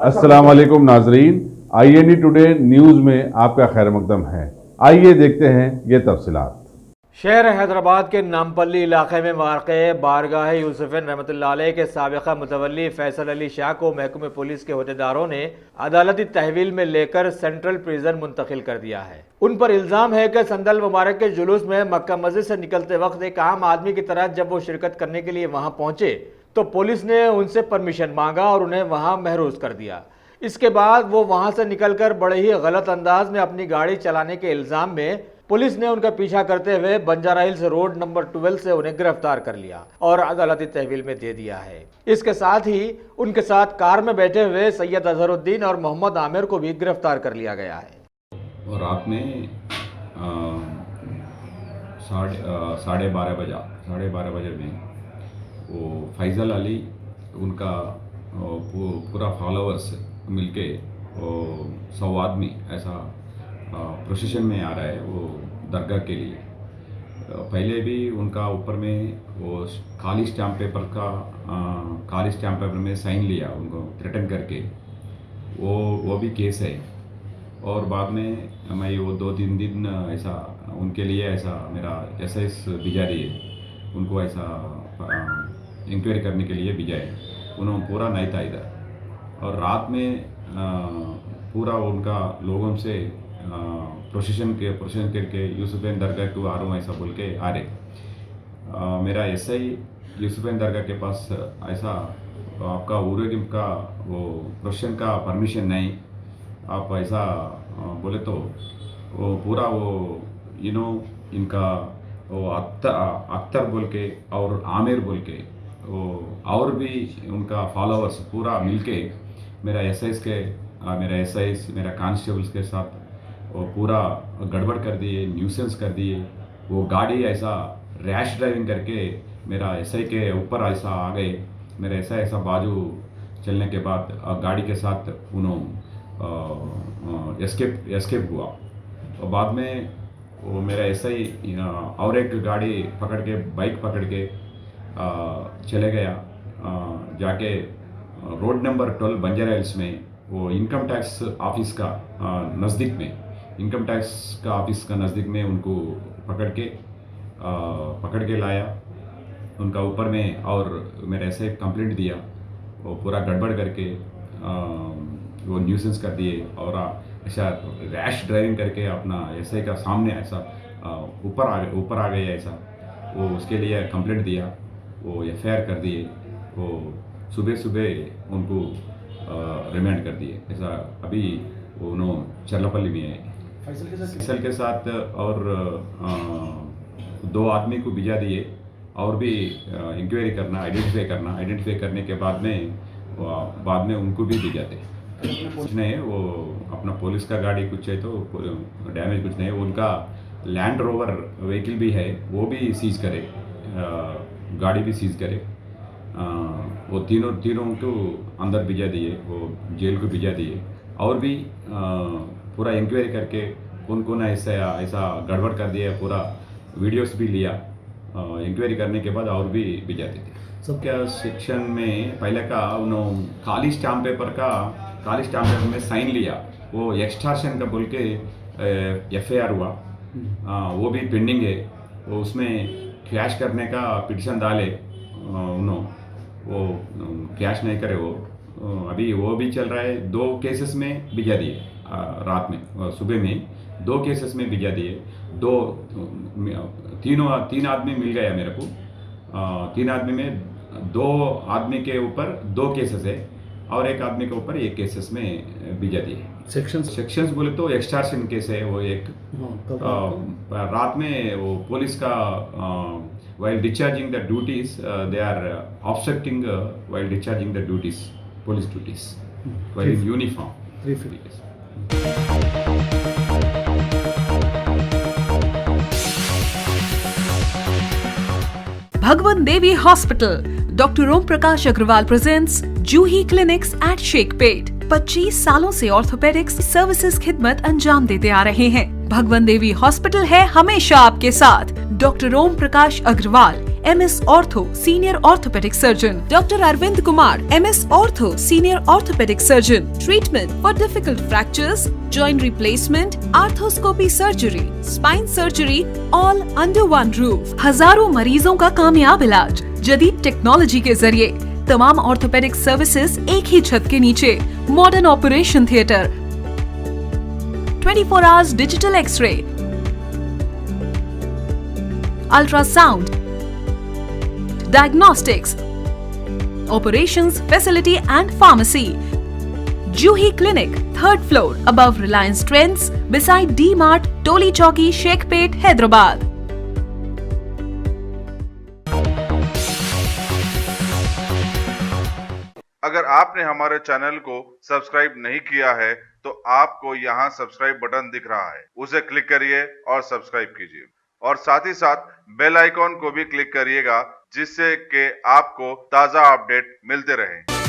अस्सलाम वालेकुम नाजरीन, INE टुडे न्यूज़ में आपका खैर मकदम है। आइए देखते हैं ये तफसीलात। शहर हैदराबाद के नामपल्ली इलाके में वाक़ बारगाह यूसुफ़ैन रहमतुल्लाह अलैह के साबिक़ा मुतवल्ली फैसल अली शाह को महकमे पुलिस के अहदेदारों ने अदालती तहवील में लेकर सेंट्रल प्रिजन मुंतकिल कर दिया है। उन पर इल्ज़ाम है कि संदल मुबारक के जुलूस में मक्का मस्जिद से निकलते वक्त एक आम आदमी की तरह जब वो शिरकत करने के लिए वहाँ पहुँचे तो पुलिस ने उनसे परमिशन मांगा और उन्हें वहाँ महरूज कर दिया। इसके बाद वो वहाँ से निकलकर बड़े ही गलत अंदाज में अपनी गाड़ी चलाने के इल्ज़ाम में पुलिस ने उनका पीछा करते हुए बंजारा हिल्स रोड नंबर 12 से उन्हें गिरफ्तार कर लिया और अदालती तहवील में दे दिया है। इसके साथ ही उनके साथ कार में बैठे हुए सैयद अजहरुद्दीन और मोहम्मद आमिर को भी गिरफ्तार कर लिया गया है। और रात में 12:30 बजे में वो फैज़ल अली उनका पूरा फॉलोअर्स मिलके 100 आदमी ऐसा प्रोसेशन में आ रहा है वो दरगाह के लिए। पहले भी उनका ऊपर में वो खाली स्टैम्प पेपर में साइन लिया उनको थ्रेटन करके, वो भी केस है। और बाद में मैं वो 2-3 दिन ऐसा उनके लिए ऐसा मेरा SS भेजा दिए, उनको ऐसा इंक्वायरी करने के लिए भेजा है। उन्होंने पूरा नहीं था इधर। और रात में पूरा उनका लोगों से प्रोसेशन करके यूसुफ़ैन दरगाह को आ रहा हूँ ऐसा बोल के आ रहे। मेरा SI यूसुफ़ैन दरगाह के पास ऐसा आपका उर्वगिम का वो प्रोसेशन का परमिशन नहीं, आप ऐसा बोले तो वो पूरा वो इनका वो अख्तर बोल के और आमिर बोल के वो और भी उनका फॉलोअर्स पूरा मिलके मेरा SIs मेरा कांस्टेबल्स के साथ वो पूरा गड़बड़ कर दिए, न्यूसेंस कर दिए। वो गाड़ी ऐसा रैश ड्राइविंग करके मेरा SI के ऊपर ऐसा आ गए। मेरा SI ऐसा बाजू चलने के बाद गाड़ी के साथ उन्होंने एस्केप हुआ। और बाद में वो मेरा SI और एक गाड़ी पकड़ के बाइक पकड़ के चले गया, जाके रोड नंबर 12 बंजारा हिल्स में वो इनकम टैक्स ऑफिस का नज़दीक में उनको पकड़ के लाया उनका ऊपर में। और मेरे ऐसे कंप्लेंट दिया, वो पूरा गड़बड़ करके वो न्यूसेंस कर दिए और ऐसा रैश ड्राइविंग करके अपना SI का सामने ऐसा ऊपर आ गए ऐसा। वो उसके लिए कंप्लेंट दिया, वो FIR कर दिए। वो सुबह उनको रिमांड कर दिए ऐसा। अभी उन्होंने चरलापल्ली में है फैसल के साथ और 2 आदमी को भिजा दिए और भी इंक्वायरी करना, आइडेंटिफाई करने के बाद में उनको भी भिजाते। कुछ नहीं है, वो अपना पुलिस का गाड़ी कुछ है तो डैमेज कुछ नहीं है। उनका लैंड रोवर व्हीकल भी है, वो भी सीज करे, गाड़ी भी सीज करे। वो तीनों को अंदर भिजा दिए, वो जेल को भिजा दिए। और भी पूरा इंक्वायरी करके कौन ऐसा गड़बड़ कर दिया, पूरा वीडियोस भी लिया। इंक्वायरी करने के बाद और भी भिजा देते। सब क्या सेक्शन में पहले का उन्होंने खाली स्टैम्प पेपर में साइन लिया, वो एक्सटॉर्शन का बोल के FIR हुआ, वो भी पेंडिंग है। वो उसमें कैश करने का पिटिशन डाले, उन्होंने वो कैश नहीं करे। वो अभी वो भी चल रहा है। 2 केसेस में भिजा दिए, रात में सुबह में 2 केसेस में भिजा दिए। 3 आदमी मिल गया मेरे को। 3 आदमी में 2 आदमी के ऊपर 2 केसेस है और 1 आदमी के ऊपर 1 केसेस में भिजा दिए। सेक्शंस बोले तो एक्सटॉर्शन केस है वो एक। रात में वो पुलिस का while discharging the duties, they are obstructing while discharging the duties, police duties, while in uniform. Bhagwan Devi Hospital, Dr. Om Prakash Agrawal presents Juhi Clinics at Sheikhpet. 25 सालों से orthopaedics services खिदमत अंजाम देते आ रहे हैं। भगवान देवी hospital है हमेशा आपके साथ। Doctor Om Prakash Agarwal, MS ortho, senior orthopedic surgeon. Doctor Arvind Kumar, MS ortho, senior orthopedic surgeon. Treatment for difficult fractures, joint replacement, arthroscopy surgery, spine surgery, all under one roof. हजारों मरीजों का कामयाब इलाज जदीद टेक्नोलॉजी के जरिए। तमाम ऑर्थोपेडिक सर्विसेज एक ही छत के नीचे। Modern operation theatre, 24 hours digital x-ray, ultrasound, diagnostics, operations facility and pharmacy. Juhi Clinic, 3rd floor, above Reliance Trends, beside D-Mart, Toli Chowki, Shekhpet, Hyderabad. अगर आपने हमारे चैनल को सब्सक्राइब नहीं किया है तो आपको यहाँ सब्सक्राइब बटन दिख रहा है, उसे क्लिक करिए और सब्सक्राइब कीजिए और साथ ही साथ बेल आइकॉन को भी क्लिक करिएगा जिससे कि आपको ताज़ा अपडेट मिलते रहें।